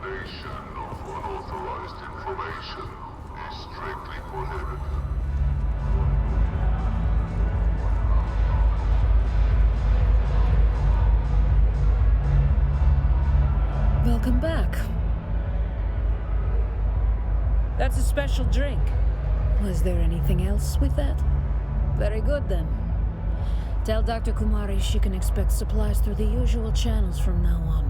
Dissemination of unauthorized information is strictly prohibited. Welcome back. That's a special drink. Was there anything else with that? Very good then. Tell Dr. Kumari she can expect supplies through the usual channels from now on.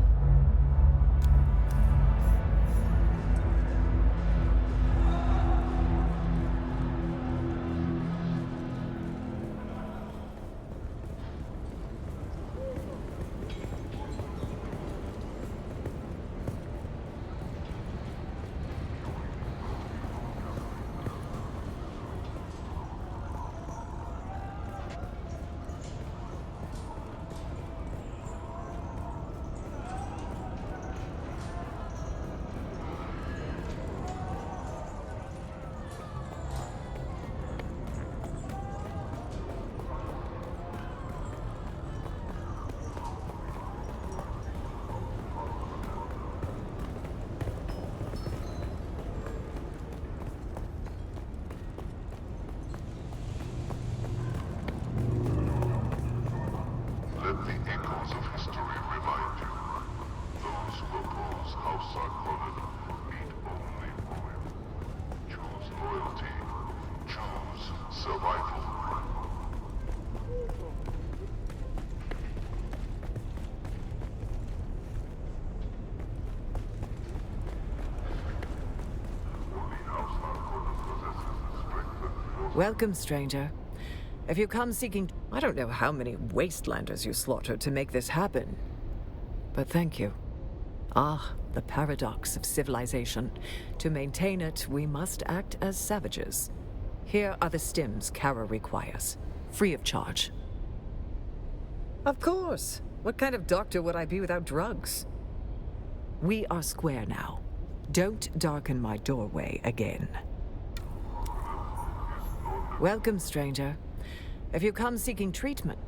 Let the echoes of history remind you. Those who oppose House Conan meet only ruin. Choose loyalty. Choose survival. Only House Conan possesses the strength and force. Welcome, stranger. If you come seeking... I don't know how many wastelanders you slaughtered to make this happen. But thank you. Ah, the paradox of civilization. To maintain it, we must act as savages. Here are the stims Kara requires. Free of charge. Of course. What kind of doctor would I be without drugs? We are square now. Don't darken my doorway again. Welcome, stranger. If you come seeking treatment...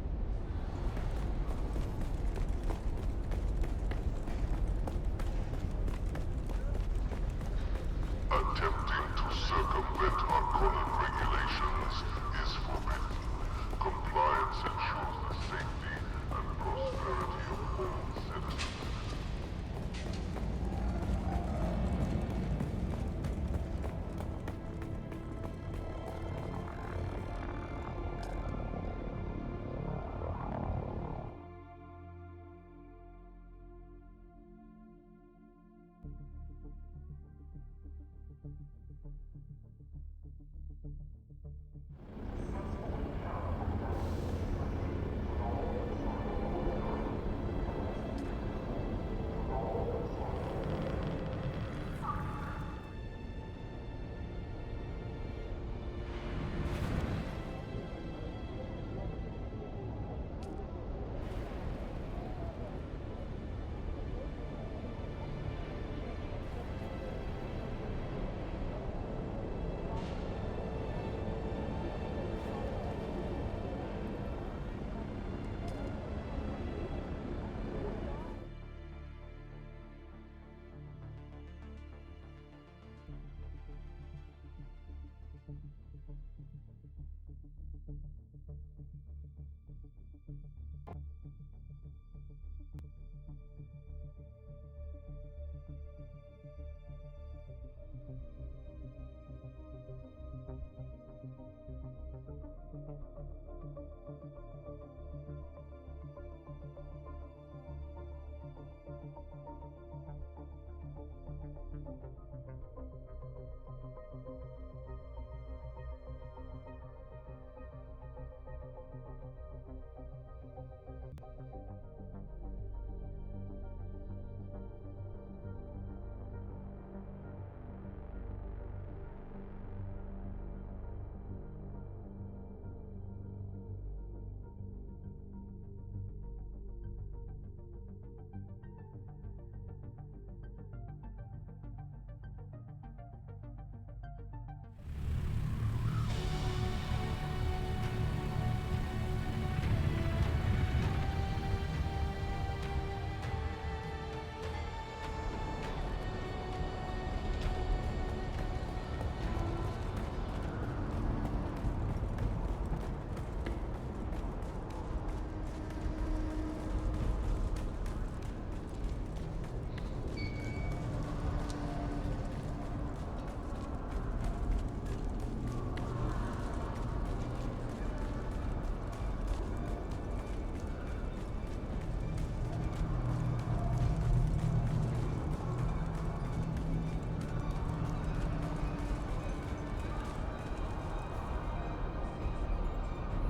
Attempting to circumvent Conan regulations is forbidden. Compliance ensures the safety and prosperity of all citizens.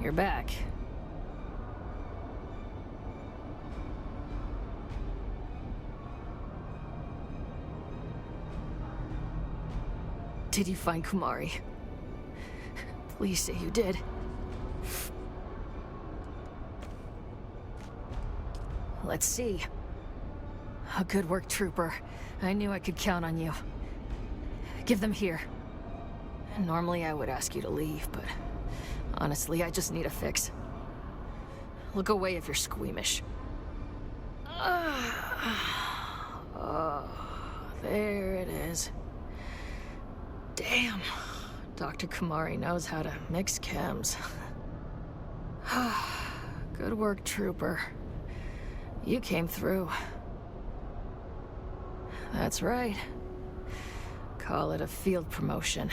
You're back. Did you find Kumari? Please say you did. Let's see. A good work, Trooper. I knew I could count on you. Give them here. Normally I would ask you to leave, but honestly, I just need a fix. Look away if you're squeamish. Oh, there it is. Damn. Dr. Kumari knows how to mix chems. Good work, Trooper. You came through. That's right. Call it a field promotion.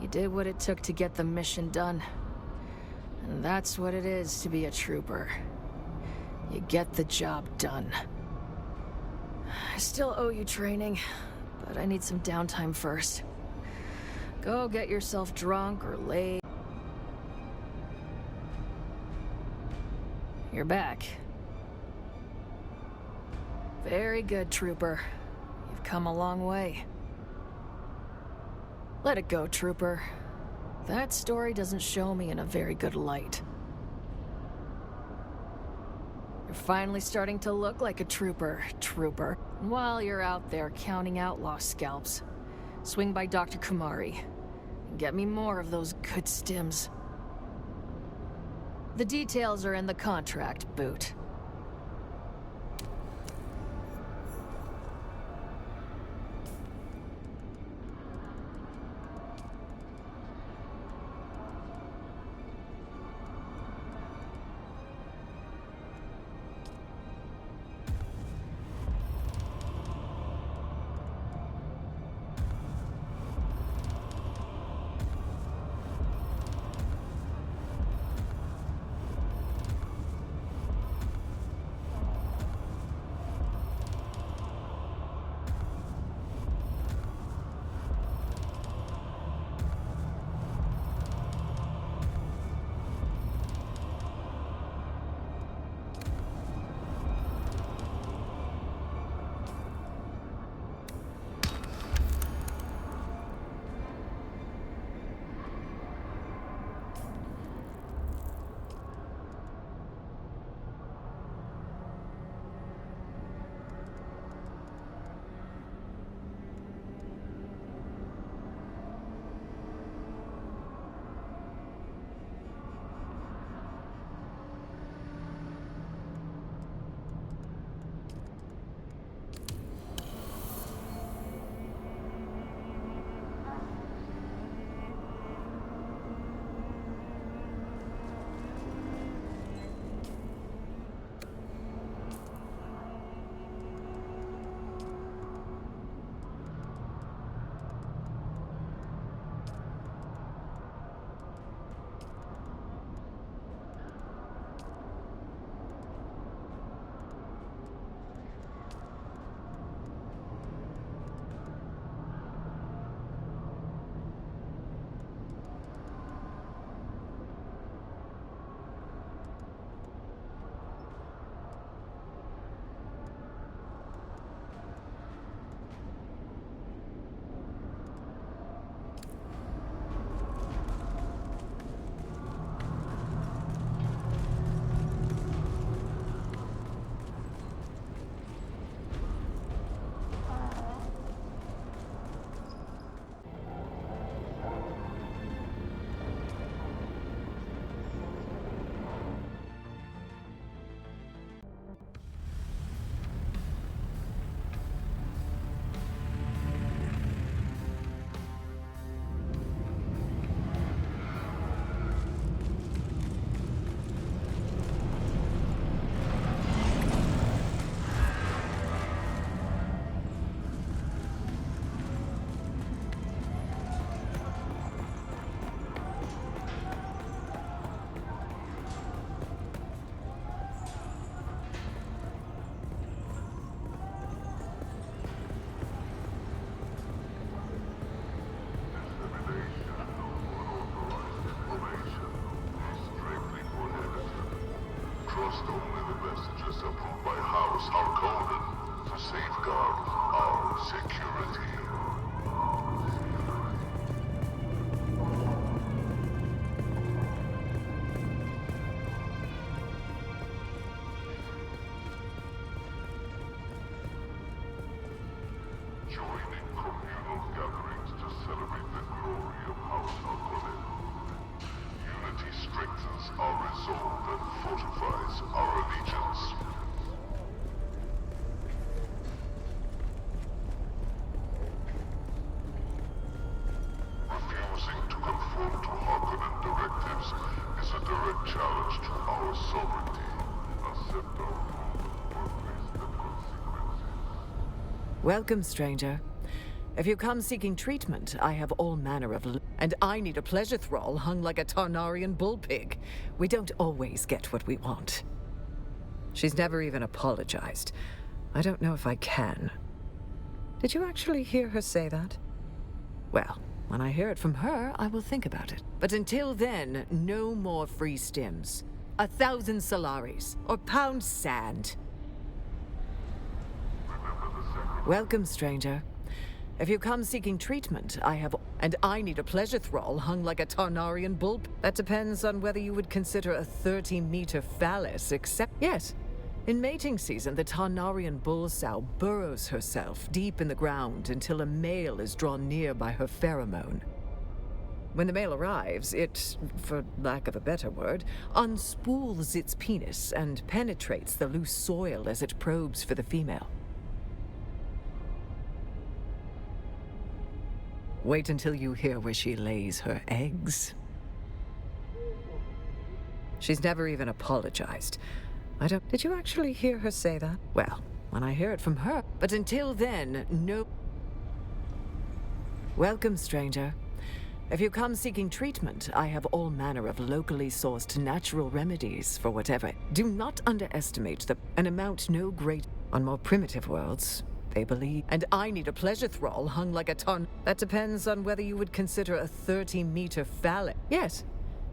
You did what it took to get the mission done. And that's what it is to be a trooper. You get the job done. I still owe you training, but I need some downtime first. Go get yourself drunk or laid. You're back. Very good, Trooper. You've come a long way. Let it go, Trooper. That story doesn't show me in a very good light. You're finally starting to look like a trooper. And while you're out there counting outlaw scalps, swing by Dr. Kumari and get me more of those good stims. The details are in the contract, Boot. trust only the messages approved by House Conan to safeguard our security. Joining communal gatherings to celebrate the glory of House Conan. Unity strengthens our resolve and fortifies our allegiance. Refusing to conform to Harkonnen directives is a direct challenge to our sovereignty. Accept our rule or face the consequences. Welcome, stranger. If you come seeking treatment, I have all manner of and I need a pleasure thrall hung like a Tarnarian bullpig. We don't always get what we want. She's never even apologized. I don't know if I can. Did you actually hear her say that? Well, when I hear it from her, I will think about it. But until then, no more free stims. 1,000 Solaris, or pound sand. Welcome, stranger. If you come seeking treatment, I have... And I need a pleasure thrall hung like a Tarnarian bull... That depends on whether you would consider a 30-meter phallus, except... Yes. In mating season, the Tarnarian bull sow burrows herself deep in the ground until a male is drawn near by her pheromone. When the male arrives, it, for lack of a better word, unspools its penis and penetrates the loose soil as it probes for the female. Wait until you hear where she lays her eggs. She's never even apologized. Did you actually hear her say that? Well, when I hear it from her. But until then, no... Welcome, stranger. If you come seeking treatment, I have all manner of locally sourced natural remedies for whatever. Do not underestimate an amount no great... On more primitive worlds, they believe. And I need a pleasure thrall hung like a ton. That depends on whether you would consider a 30-meter phallus. Yes.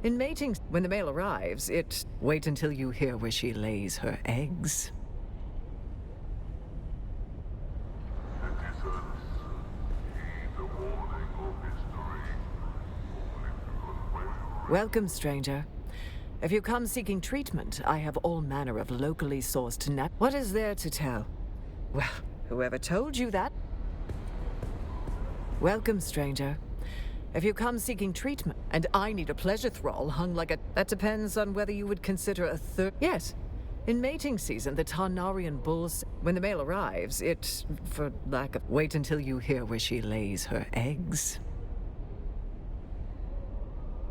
In mating, when the male arrives, it... Wait until you hear where she lays her eggs. Citizens, heed the warning of history. Only people well Welcome, stranger. If you come seeking treatment, I have all manner of locally sourced What is there to tell? Well, whoever told you that? Welcome, stranger. If you come seeking treatment, and I need a pleasure thrall hung like a... That depends on whether you would consider a Yes. In mating season, the Tarnarian bulls... When the male arrives, it... For lack of... Wait until you hear where she lays her eggs.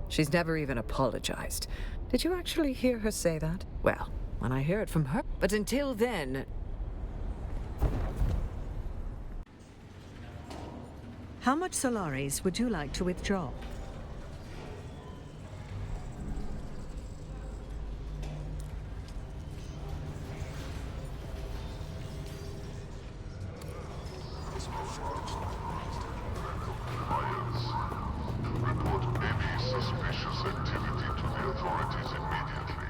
She's never even apologized. Did you actually hear her say that? Well, when I hear it from her. But until then... How much Solaris would you like to withdraw? report any suspicious activity to the authorities immediately.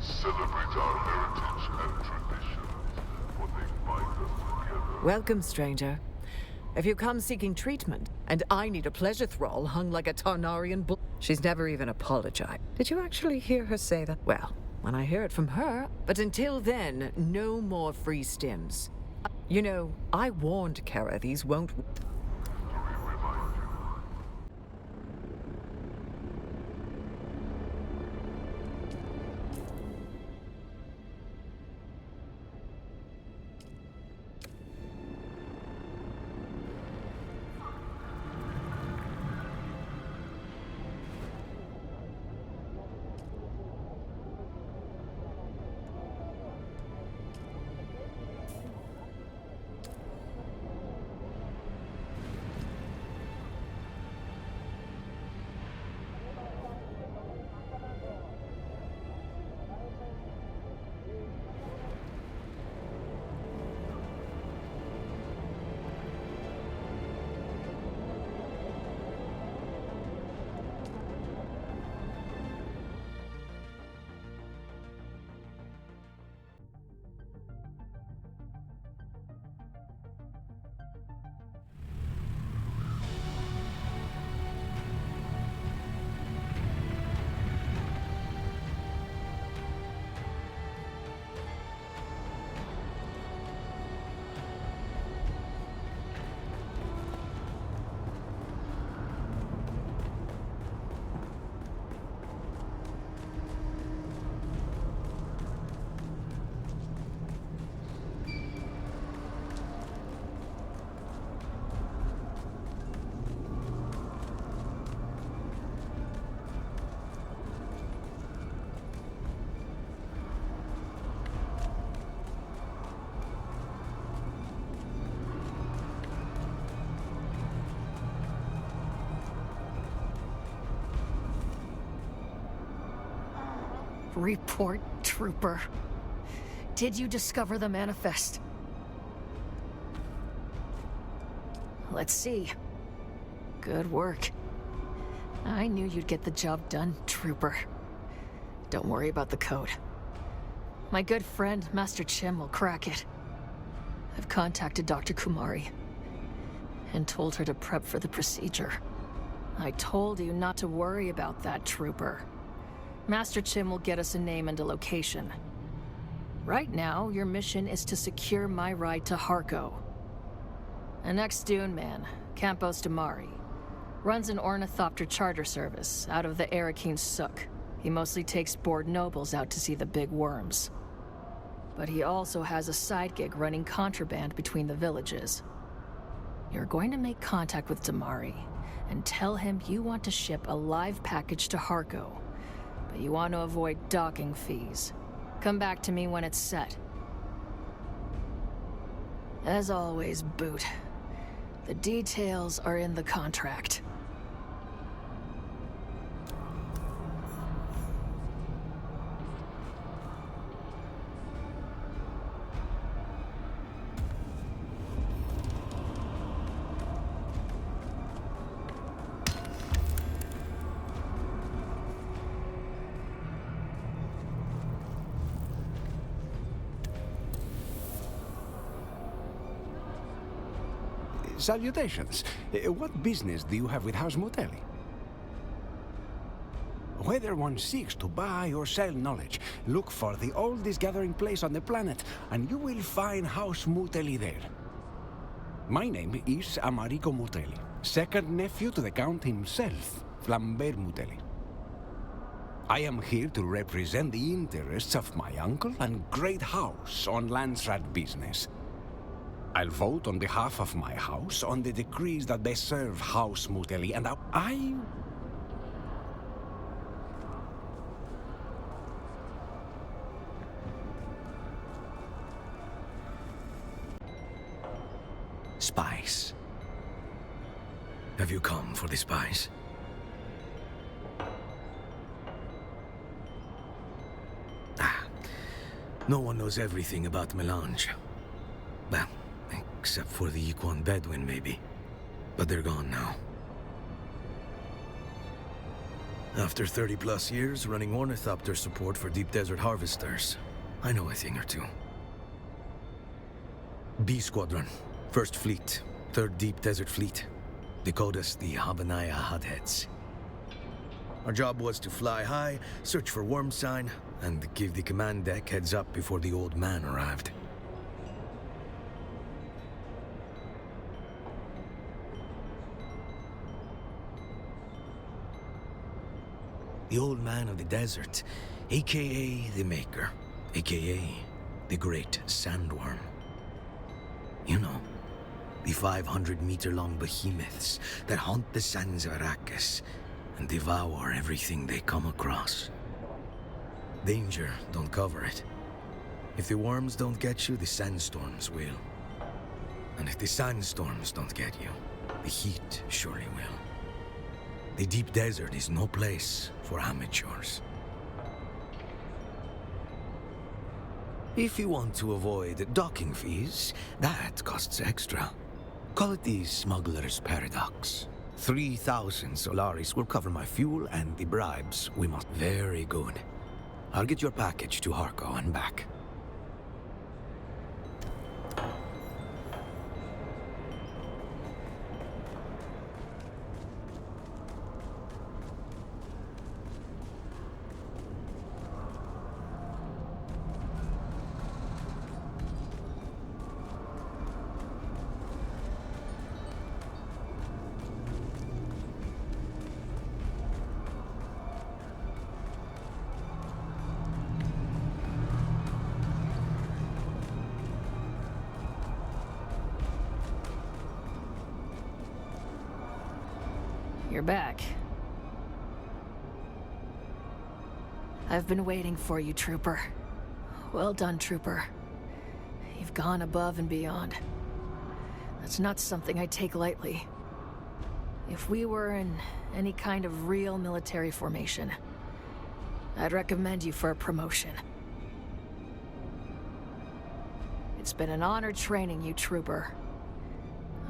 Celebrate our heritage and traditions, for they bind us together. Welcome, stranger. If you come seeking treatment, And I need a pleasure thrall hung like a Tarnarian bull. She's never even apologized. Did you actually hear her say that? Well, when I hear it from her. But until then, no more free stims. You know, I warned Kara these won't... Report, Trooper. Did you discover the manifest? Let's see. Good work. I knew you'd get the job done, Trooper. Don't worry about the code. My good friend, Master Chim, will crack it. I've contacted Dr. Kumari and told her to prep for the procedure. I told you not to worry about that, Trooper. Master Chim will get us a name and a location. Right now, your mission is to secure my ride to Harko. An ex-Dune man, Campos Damari, runs an ornithopter charter service out of the Arrakis Sook. He mostly takes bored nobles out to see the big worms. But he also has a side gig running contraband between the villages. You're going to make contact with Damari and tell him you want to ship a live package to Harko. But you want to avoid docking fees. Come back to me when it's set. As always, Boot, the details are in the contract. Salutations. What business do you have with House Muteli? Whether one seeks to buy or sell knowledge, look for the oldest gathering place on the planet, and you will find House Muteli there. My name is Americo Muteli, second nephew to the Count himself, Flambert Muteli. I am here to represent the interests of my uncle and great house on Landsrat business. I'll vote on behalf of my house on the decrees that best serve House Muteli, and I... Spies. Have you come for the spies? No one knows everything about Melange. Well, except for the Equan Bedouin, maybe. But they're gone now. After 30+ years running ornithopter support for deep desert harvesters, I know a thing or two. B Squadron, 1st Fleet, 3rd Deep Desert Fleet. They called us the Habanaya Hotheads. Our job was to fly high, search for worm sign, and give the command deck heads up before the old man arrived. The old man of the desert, aka the Maker, aka the Great Sandworm. You know, the 500-meter-long behemoths that haunt the sands of Arrakis and devour everything they come across. Danger don't cover it. If the worms don't get you, the sandstorms will. And if the sandstorms don't get you, the heat surely will. The deep desert is no place for amateurs. If you want to avoid docking fees, that costs extra. Call it the smuggler's paradox. 3,000 Solaris will cover my fuel and the bribes we must... Very good. I'll get your package to Harko and back. You're back. I've been waiting for you, Trooper. Well done, Trooper. You've gone above and beyond. That's not something I take lightly. If we were in any kind of real military formation, I'd recommend you for a promotion. It's been an honor training you, Trooper.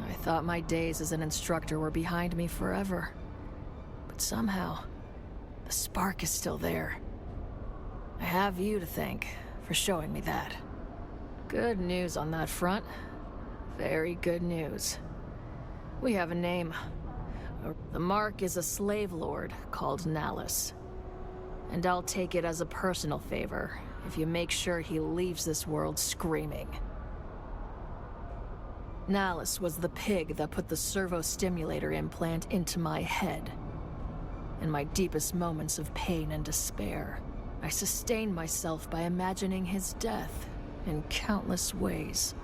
I thought my days as an instructor were behind me forever. But somehow, the spark is still there. I have you to thank for showing me that. Good news on that front. Very good news. We have a name. The Mark is a slave lord called Nalus. And I'll take it as a personal favor if you make sure he leaves this world screaming. Nalus was the pig that put the servo-stimulator implant into my head. In my deepest moments of pain and despair, I sustained myself by imagining his death in countless ways.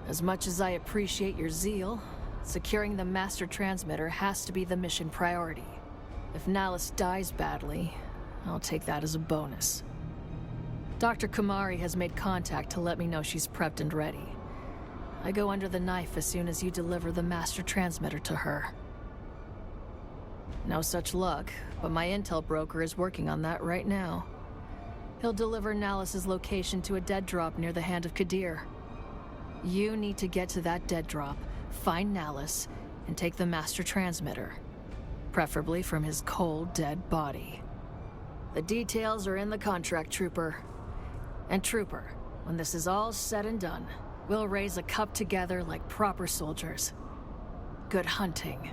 As much as I appreciate your zeal, securing the master transmitter has to be the mission priority. If Nalus dies badly, I'll take that as a bonus. Dr. Kumari has made contact to let me know she's prepped and ready. I go under the knife as soon as you deliver the master transmitter to her. No such luck, but my intel broker is working on that right now. He'll deliver Nalus's location to a dead drop near the Hand of Kadir. You need to get to that dead drop, find Nalus, and take the master transmitter. Preferably from his cold, dead body. The details are in the contract, Trooper. And Trooper, when this is all said and done, we'll raise a cup together like proper soldiers. Good hunting.